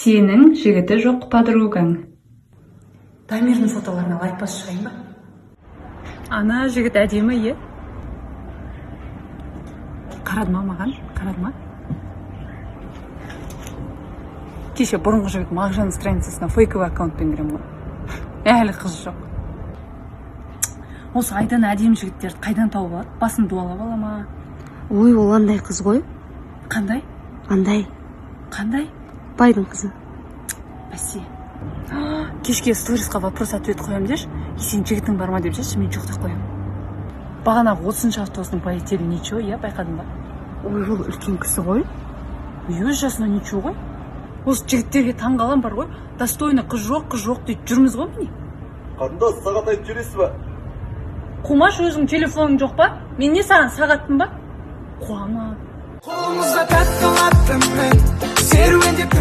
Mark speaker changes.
Speaker 1: Сенің жігіті жоқ подругаң.
Speaker 2: Дамирдің фотоларына лайк басып шығайын ба?
Speaker 3: Ана жігіт әдемі, е? Қарады ма маған? Қарады ма? Кеше бұрынғы жігіт Мағжанның страницасына фейковый аккаунтпен кірем ғой. Әлі қыз жоқ. Осы айдан әдемі жігіттерді қайдан тауып алады? Басын дуалап ала ма?
Speaker 2: Ой, ол андай қыз ғой.
Speaker 3: Қандай?
Speaker 2: Андай.
Speaker 3: Қандай?
Speaker 2: Байдың қызы.
Speaker 3: Бәсе. Кешке сторисқа вопрос-ответ қоям деші. Сен жігітің бар ма деп жеші, мен жоқ деп қоям. Бағанағы 30 автобустың полетели ничего, я байқадым ба?
Speaker 2: Ой, ол үлкен кісі ғой.
Speaker 3: Өз жасына ничего ғой. Осы жігіттерге таңғалам бар ғой. Достойны қыз жоқ дейді жүрміз ғой міне.
Speaker 4: Қандас, сағат айтып жүресіз ба?
Speaker 3: Қумаш, өзің телефоның жоқ па? Мен не саған сағаттым ба? Қуама.
Speaker 5: Қолымызда тәтті латтым мен серуендеп